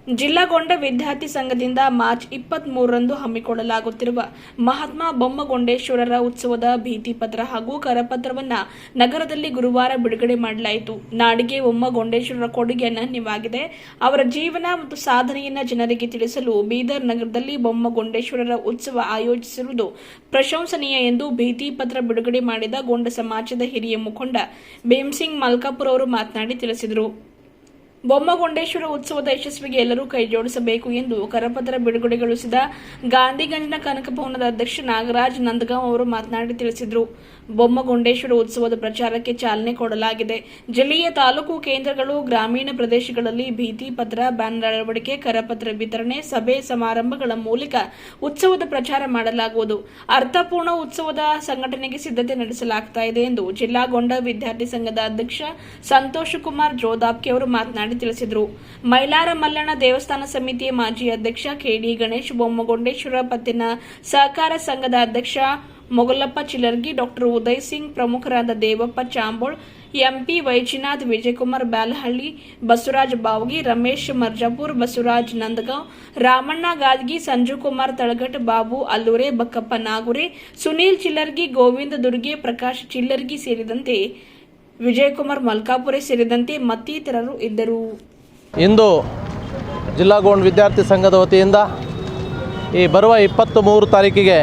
ಜಿಲ್ಲಾ ಗೊಂಡ ವಿದ್ಯಾರ್ಥಿ ಸಂಘದಿಂದ ಮಾರ್ಚ್ 23ರಂದು ಹಮ್ಮಿಕೊಳ್ಳಲಾಗುತ್ತಿರುವ ಮಹಾತ್ಮ ಬೊಮ್ಮಗೊಂಡೇಶ್ವರರ ಉತ್ಸವದ ಭೀತಿ ಪತ್ರ ಹಾಗೂ ಕರಪತ್ರವನ್ನು ನಗರದಲ್ಲಿ ಗುರುವಾರ ಬಿಡುಗಡೆ ಮಾಡಲಾಯಿತು. ನಾಡಿಗೆ ಬೊಮ್ಮಗೊಂಡೇಶ್ವರರ ಕೊಡುಗೆ ಅನನ್ಯವಾಗಿದೆ. ಅವರ ಜೀವನ ಮತ್ತು ಸಾಧನೆಯನ್ನು ಜನರಿಗೆ ತಿಳಿಸಲು ಬೀದರ್ ನಗರದಲ್ಲಿ ಬೊಮ್ಮಗೊಂಡೇಶ್ವರರ ಉತ್ಸವ ಆಯೋಜಿಸಿರುವುದು ಪ್ರಶಂಸನೀಯ ಎಂದು ಭೀತಿ ಪತ್ರ ಬಿಡುಗಡೆ ಮಾಡಿದ ಗೊಂಡ ಸಮಾಜದ ಹಿರಿಯ ಮುಖಂಡ ಭೀಮಸಿಂಗ್ ಮಲ್ಕಾಪುರ್ ಅವರು ಮಾತನಾಡಿ ತಿಳಿಸಿದರು. ಬೊಮ್ಮಗೊಂಡೇಶ್ವರ ಉತ್ಸವದ ಯಶಸ್ವಿಗೆ ಎಲ್ಲರೂ ಕೈಜೋಡಿಸಬೇಕು ಎಂದು ಕರಪತ್ರ ಬಿಡುಗಡೆಗೊಳಿಸಿದ ಗಾಂಧಿಗಂಜ್ನ ಕನಕ ಭವನದ ಅಧ್ಯಕ್ಷ ನಾಗರಾಜ್ ನಂದಗಾಂವ್ ಅವರು ಮಾತನಾಡಿ ತಿಳಿಸಿದರು. ಬೊಮ್ಮಗೊಂಡೇಶ್ವರ ಉತ್ಸವದ ಪ್ರಚಾರಕ್ಕೆ ಚಾಲನೆ ಕೊಡಲಾಗಿದೆ. ಜಿಲ್ಲೆಯ ತಾಲೂಕು ಕೇಂದ್ರಗಳು, ಗ್ರಾಮೀಣ ಪ್ರದೇಶಗಳಲ್ಲಿ ಭೀತಿ ಪತ್ರ, ಬ್ಯಾನರ್ ಅಳವಡಿಕೆ, ಕರಪತ್ರ ವಿತರಣೆ, ಸಭೆ ಸಮಾರಂಭಗಳ ಮೂಲಕ ಉತ್ಸವದ ಪ್ರಚಾರ ಮಾಡಲಾಗುವುದು. ಅರ್ಥಪೂರ್ಣ ಉತ್ಸವದ ಸಂಘಟನೆಗೆ ಸಿದ್ಧತೆ ನಡೆಸಲಾಗ್ತಾ ಇದೆ ಎಂದು ಜಿಲ್ಲಾ ಗೊಂಡ ವಿದ್ಯಾರ್ಥಿ ಸಂಘದ ಅಧ್ಯಕ್ಷ ಸಂತೋಷ್ ಕುಮಾರ್ ಜೋದಾಪ್ಕೆ ಅವರು ಮಾತನಾಡಿ ತಿಳಿಸಿದರು. ಮೈಲಾರ ಮಲ್ಲಣ್ಣ ದೇವಸ್ಥಾನ ಸಮಿತಿಯ ಮಾಜಿ ಅಧ್ಯಕ್ಷ ಕೆಡಿ ಗಣೇಶ್, ಬೊಮ್ಮಗೊಂಡೇಶ್ವರ ಪತ್ತಿನ ಸಹಕಾರ ಸಂಘದ ಅಧ್ಯಕ್ಷ ಮೊಗಲಪ್ಪ ಚಿಲರ್ಗಿ, ಡಾಕ್ಟರ್ ಉದಯ್ ಸಿಂಗ್, ಪ್ರಮುಖರಾದ ದೇವಪ್ಪ ಚಾಂಬೋಳ್, ಎಂಪಿ ವೈಜಿನಾಥ್, ವಿಜಯಕುಮಾರ್ ಬ್ಯಾಲಹಳ್ಳಿ, ಬಸವರಾಜ್ ಬಾವಗಿ, ರಮೇಶ್ ಮರ್ಜಾಪುರ್, ಬಸವರಾಜ್ ನಂದಗಾಂವ್, ರಾಮಣ್ಣ ಗಾದ್ಗಿ, ಸಂಜುಕುಮಾರ್ ತಳಗಟ್, ಬಾಬು ಅಲ್ಲೂರೆ, ಬಕ್ಕಪ್ಪ ನಾಗುರೆ, ಸುನೀಲ್ ಚಿಲ್ಲರ್ಗಿ, ಗೋವಿಂದ ದುರ್ಗೆ, ಪ್ರಕಾಶ್ ಚಿಲ್ಲರ್ಗಿ ಸೇರಿದಂತೆ ವಿಜಯಕುಮಾರ್ ಮಲ್ಕಾಪುರೆ ಸೇರಿದಂತೆ ಮತ್ತಿತರರು ಇದ್ದರು. ಇಂದು ಜಿಲ್ಲಾ ಗೊಂಡ ವಿದ್ಯಾರ್ಥಿ ಸಂಘದ ವತಿಯಿಂದ ಈ ಬರುವ 23 ತಾರೀಕಿಗೆ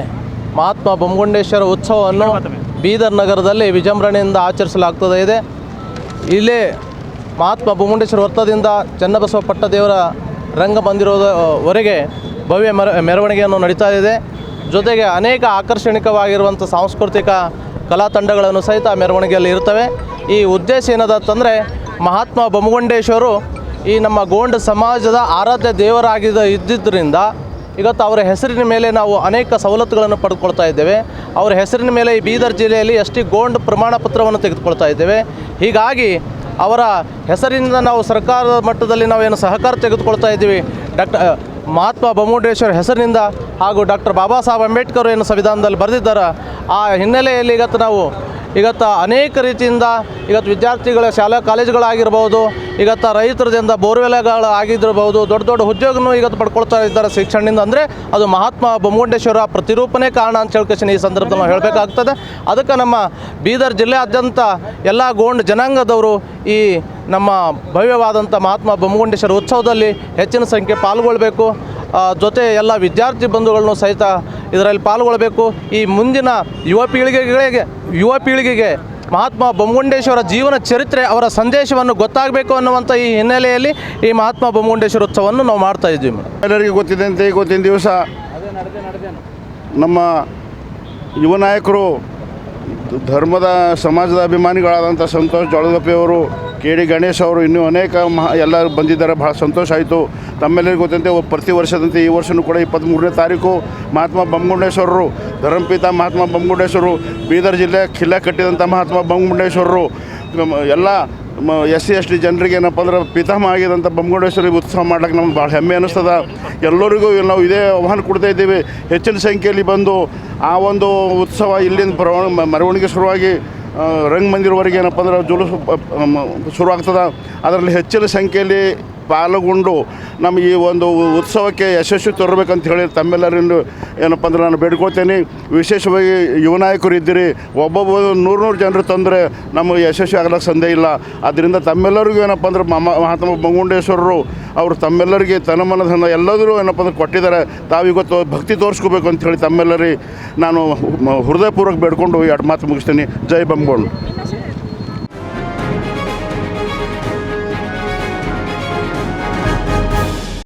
ಮಹಾತ್ಮ ಬೊಮ್ಮಗೊಂಡೇಶ್ವರ ಉತ್ಸವವನ್ನು ಬೀದರ್ ನಗರದಲ್ಲಿ ವಿಜೃಂಭಣೆಯಿಂದ ಆಚರಿಸಲಾಗ್ತದೆ. ಇಲ್ಲೇ ಮಹಾತ್ಮ ಬೊಮ್ಮಗೊಂಡೇಶ್ವರ ವೃತ್ತದಿಂದ ಚನ್ನಬಸವ ಪಟ್ಟದೇವರ ರಂಗಮಂದಿರದವರೆಗೆ ಭವ್ಯ ಮೆರವಣಿಗೆಯನ್ನು ನಡೀತಾ ಇದೆ. ಜೊತೆಗೆ ಅನೇಕ ಆಕರ್ಷಣಿಕವಾಗಿರುವಂಥ ಸಾಂಸ್ಕೃತಿಕ ಕಲಾ ತಂಡಗಳನ್ನು ಸಹಿತ ಮೆರವಣಿಗೆಯಲ್ಲಿ ಇರ್ತವೆ. ಈ ಉದ್ದೇಶ ಏನದಂತಂದರೆ ಮಹಾತ್ಮ ಬೊಮ್ಮಗೊಂಡೇಶ್ವರು ಈ ನಮ್ಮ ಗೋಂಡ ಸಮಾಜದ ಆರಾಧ್ಯ ಇದ್ದಿದ್ದರಿಂದ ಇವತ್ತು ಅವರ ಹೆಸರಿನ ಮೇಲೆ ನಾವು ಅನೇಕ ಸವಲತ್ತುಗಳನ್ನು ಪಡೆದುಕೊಳ್ತಾ ಇದ್ದೇವೆ. ಅವರ ಹೆಸರಿನ ಮೇಲೆ ಈ ಬೀದರ್ ಜಿಲ್ಲೆಯಲ್ಲಿ ಎಸ್ ಟಿ ಗೋಂಡ್ ಪ್ರಮಾಣ ಪತ್ರವನ್ನು ತೆಗೆದುಕೊಳ್ತಾ ಇದ್ದೇವೆ. ಹೀಗಾಗಿ ಅವರ ಹೆಸರಿನಿಂದ ನಾವು ಸರ್ಕಾರದ ಮಟ್ಟದಲ್ಲಿ ನಾವೇನು ಸಹಕಾರ ತೆಗೆದುಕೊಳ್ತಾ ಇದ್ದೀವಿ. ಮಹಾತ್ಮ ಬೊಮ್ಮಗೊಂಡೇಶ್ವರ ಹೆಸರಿನಿಂದ ಹಾಗೂ ಡಾಕ್ಟರ್ ಬಾಬಾ ಸಾಹೇಬ್ ಅಂಬೇಡ್ಕರ್ ಏನು ಸಂವಿಧಾನದಲ್ಲಿ ಬರೆದಿದ್ದಾರೆ. ಆ ಹಿನ್ನೆಲೆಯಲ್ಲಿ ಇವತ್ತು ಅನೇಕ ರೀತಿಯಿಂದ ಇವತ್ತು ವಿದ್ಯಾರ್ಥಿಗಳ ಶಾಲಾ ಕಾಲೇಜುಗಳಾಗಿರ್ಬೋದು, ಇವತ್ತು ರೈತರದಿಂದ ಬೋರ್ವೆಲ್ಗಳು ಆಗಿದ್ದಿರ್ಬೋದು, ದೊಡ್ಡ ದೊಡ್ಡ ಉದ್ಯೋಗನೂ ಇವತ್ತು ಪಡ್ಕೊಳ್ತಾ ಇದ್ದಾರೆ ಶಿಕ್ಷಣದಿಂದ. ಅಂದರೆ ಅದು ಮಹಾತ್ಮ ಬೊಮ್ಮಗೊಂಡೇಶ್ವರ ಪ್ರತಿರೂಪನೇ ಕಾರಣ ಅಂತ ಹೇಳ್ಕೊಂಡು ಈ ಸಂದರ್ಭದಲ್ಲಿ ನಾವು ಹೇಳಬೇಕಾಗ್ತದೆ. ಅದಕ್ಕೆ ನಮ್ಮ ಬೀದರ್ ಜಿಲ್ಲೆಯಾದ್ಯಂತ ಎಲ್ಲ ಗೋಂಡ್ ಜನಾಂಗದವರು ಈ ನಮ್ಮ ಭವ್ಯವಾದಂಥ ಮಹಾತ್ಮ ಬೊಮ್ಮಗೊಂಡೇಶ್ವರ ಉತ್ಸವದಲ್ಲಿ ಹೆಚ್ಚಿನ ಸಂಖ್ಯೆ ಪಾಲ್ಗೊಳ್ಬೇಕು. ಜೊತೆ ಎಲ್ಲ ವಿದ್ಯಾರ್ಥಿ ಬಂಧುಗಳನ್ನು ಸಹಿತ ಇದರಲ್ಲಿ ಪಾಲ್ಗೊಳ್ಳಬೇಕು. ಈ ಮುಂದಿನ ಯುವ ಪೀಳಿಗೆಗೆ ಮಹಾತ್ಮ ಬೊಮ್ಮಗೊಂಡೇಶ್ವರ ಜೀವನ ಚರಿತ್ರೆ, ಅವರ ಸಂದೇಶವನ್ನು ಗೊತ್ತಾಗಬೇಕು ಅನ್ನುವಂಥ ಈ ಹಿನ್ನೆಲೆಯಲ್ಲಿ ಈ ಮಹಾತ್ಮ ಬೊಮ್ಮಗೊಂಡೇಶ್ವರ ಉತ್ಸವವನ್ನು ನಾವು ಮಾಡ್ತಾ ಇದ್ದೀವಿ. ಎಲ್ಲರಿಗೂ ಗೊತ್ತಿದ್ದಂತೆ ಇವತ್ತಿನ ದಿವಸ ನಮ್ಮ ಯುವ ನಾಯಕರು, ಧರ್ಮದ ಸಮಾಜದ ಅಭಿಮಾನಿಗಳಾದಂಥ ಸಂತೋಷ್ ಜೋಳದಪ್ಪಿಯವರು, ಕೆಡಿ ಗಣೇಶ್ ಅವರು, ಇನ್ನೂ ಅನೇಕ ಎಲ್ಲರೂ ಬಂದಿದ್ದಾರೆ. ಭಾಳ ಸಂತೋಷ ಆಯಿತು. ತಮ್ಮೆಲ್ಲರಿಗೂ ಗೊತ್ತಂತೆ ಪ್ರತಿ ವರ್ಷದಂತೆ ಈ ವರ್ಷವೂ ಕೂಡ 23ನೇ ತಾರೀಕು ಮಹಾತ್ಮ ಬೊಮ್ಮಗೊಂಡೇಶ್ವರರು, ಧರ್ಮಪಿತ ಮಹಾತ್ಮ ಬೊಮ್ಮಗೊಂಡೇಶ್ವರರು, ಬೀದರ್ ಜಿಲ್ಲೆ ಕಿಲ್ಲ ಕಟ್ಟಿದಂಥ ಮಹಾತ್ಮ ಬೊಮ್ಮಗೊಂಡೇಶ್ವರರು, ಎಲ್ಲ SC ST ಜನರಿಗೆ ಏನಪ್ಪ ಅಂದ್ರೆ ಪಿತಾಮಹ ಆಗಿದಂಥ ಬೊಮ್ಮಗೊಂಡೇಶ್ವರಿ ಉತ್ಸವ ಮಾಡ್ಲಿಕ್ಕೆ ನಮ್ಗೆ ಭಾಳ ಹೆಮ್ಮೆ ಅನ್ನಿಸ್ತದೆ. ಎಲ್ಲರಿಗೂ ನಾವು ಇದೇ ಆಹ್ವಾನ ಕೊಡ್ತಾ ಇದ್ದೀವಿ. ಹೆಚ್ಚಿನ ಸಂಖ್ಯೆಯಲ್ಲಿ ಬಂದು ಆ ಒಂದು ಉತ್ಸವ ಇಲ್ಲಿಂದ ಮೆರವಣಿಗೆ ಶುರುವಾಗಿ ರಂಗಮಂದಿರವರೆಗೆ ಏನಪ್ಪ ಅಂದ್ರೆ ಜುಲೂಸು ಶುರುವಾಗ್ತದೆ. ಅದರಲ್ಲಿ ಹೆಚ್ಚಿನ ಸಂಖ್ಯೆಯಲ್ಲಿ ಪಾಲ್ಗೊಂಡು ನಮ್ಮ ಈ ಒಂದು ಉತ್ಸವಕ್ಕೆ ಯಶಸ್ವಿ ತರಬೇಕಂತ ಹೇಳಿ ತಮ್ಮೆಲ್ಲರಿಂದ ಏನಪ್ಪ ಅಂದ್ರೆ ನಾನು ಬೇಡ್ಕೊಳ್ತೇನೆ. ವಿಶೇಷವಾಗಿ ಯುವ ನಾಯಕರು ಇದ್ದೀರಿ. ಒಬ್ಬೊಬ್ಬ 100 ಜನರು ತಂದರೆ ನಮಗೆ ಯಶಸ್ವಿ ಆಗಲಿಕ್ಕೆ ಸಂದೇಹ ಇಲ್ಲ. ಆದ್ದರಿಂದ ತಮ್ಮೆಲ್ಲರಿಗೂ ಏನಪ್ಪ ಅಂದ್ರೆ ಮಹಾತ್ಮ ಬೊಮ್ಮಗೊಂಡೇಶ್ವರರು ಅವರು ತಮ್ಮೆಲ್ಲರಿಗೆ ತನಮನಧನ ಎಲ್ಲದರೂ ಏನಪ್ಪ ಅಂದ್ರೆ ಕೊಟ್ಟಿದ್ದಾರೆ. ತಾವಿವತ್ತು ಭಕ್ತಿ ತೋರಿಸ್ಕೋಬೇಕು ಅಂತ ಹೇಳಿ ತಮ್ಮೆಲ್ಲರಿಗೆ ನಾನು ಹೃದಯಪೂರ್ವಕ ಬೇಡ್ಕೊಂಡು ಎರಡು ಮಾತು ಮುಗಿಸ್ತೀನಿ. ಜೈ ಬೊಮ್ಮಗೊಂಡ.